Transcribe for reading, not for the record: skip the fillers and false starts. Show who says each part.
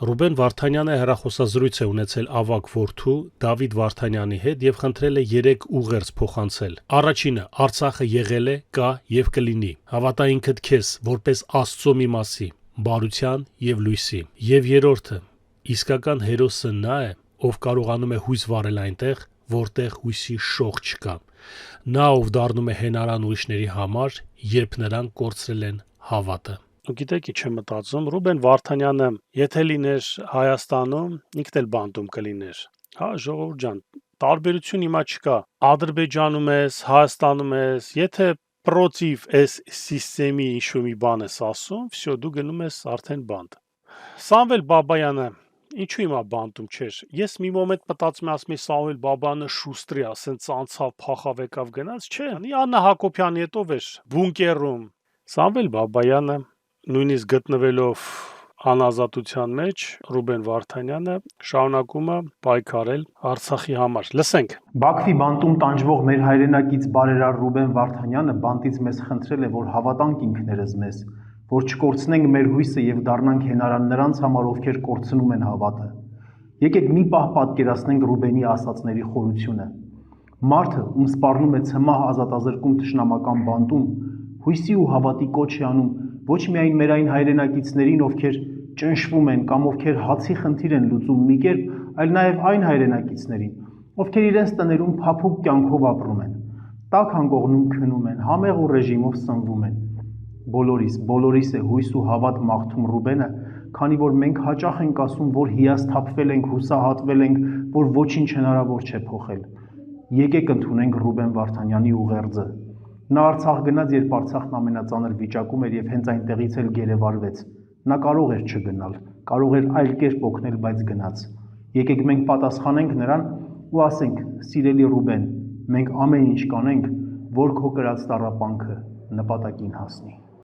Speaker 1: Ռուբեն Վարդանյանը հեռախոսազրույց է ունեցել ավագ որդու Դավիթ Վարդանյանի հետ եւ խնդրել է 3 ուղերձ փոխանցել։ Առաջինը՝ Արցախը եղել է, կա եւ կլինի։ Հավատա ինքդ քեզ, որպես Աստծո մի մասի, բարության եւ լույսի։ Եվ երրորդը՝ իսկական հերոսը նա է, ով կարողանում է հույս վառել այնտեղ, որտեղ հույսի շող չկա։ Նա, ով դառնում է հենարան ուրիշների համար, երբ նրանք կորցրել են հավատը։ Գիտեք, ինչ եմ մտածում, Ռուբեն Վարդանյանը, եթե լիներ Հայաստանում, ինքն էլ բանտում կլիներ։ Հա, ժողովուրդ ջան, տարբերություն հիմա չկա։ Ադրբեջանում ես, Հայաստանում ես, եթե պրոտիվ այս սիստեմի ինչ-որ մի բան ես ասում, վсё, դու գնում ես արդեն բանտ։ Սամվել Բաբայանը ինչու հիմա բանտում չէր։ Ես մի մոմենտ մտածում եմ, ասում եմ Սամվել Բաբայանը շուստրի, ասենց անցավ, փախավ եկավ գնաց, չէ։ Աննա Հակոբյանի հետով էր բունկերում։ Սամվել Բաբայանը նույնիսկ գտնվելով անազատության մեջ, Ռուբեն Վարդանյանը շարունակում է պայքարել Արցախի համար։ Լսենք։
Speaker 2: Բաքվի բանտում տանջվող մեր հայրենակից բարերար Ռուբեն Վարդանյանը բանտից մեզ խնդրել է, որ հավատանք ինքներս մեզ, որ չկորցնենք մեր հույսը եւ դառնանք հենարան նրանց համար, ովքեր կորցնում են հավատը։ Եկեք մի պահ պատկերացնենք Ռուբենի ասածների խորությունը։ Մարդը, ում սպառնում է ցմահ ազատազրկում թշնամական բանտում, հույսի ու հավատի կոչ է անում ոչ միայն մեր այն հայրենակիցներին, ովքեր ճնշվում են կամ ովքեր հացի խնդիր են լուծում մի կերպ, այլ նաև այն հայրենակիցներին, ովքեր իրենց տներում փափուկ կյանքով ապրում են, տաք հանգողնում քնում են, համեղ ու ռեժիմով սնվում են։ Բոլորիս է հույս ու հավատ մաղթում Ռուբենը, քանի որ մենք հաճախ ենք ասում, որ հիասթափվել ենք, հուսահատվել ենք, որ ոչինչ հնարավոր չէ փոխել։ Եկեք ընդունենք Ռուբեն Վարդանյանի ուղերձը։ Նա Արցախ գնաց, երբ Արցախն ամենածանր վիճակում էր եւ հենց այնտեղից էլ գերեվարվեց։ Նա կարող էր չգնալ, կարող էր այլ կերպ օգնել, բայց գնաց։ Եկեք մենք պատասխանենք նրան ու ասենք. «Սիրելի Ռուբեն, մենք ամեն ինչ կանենք, որ քո կրած տառապանքը նպատակին հասնի»։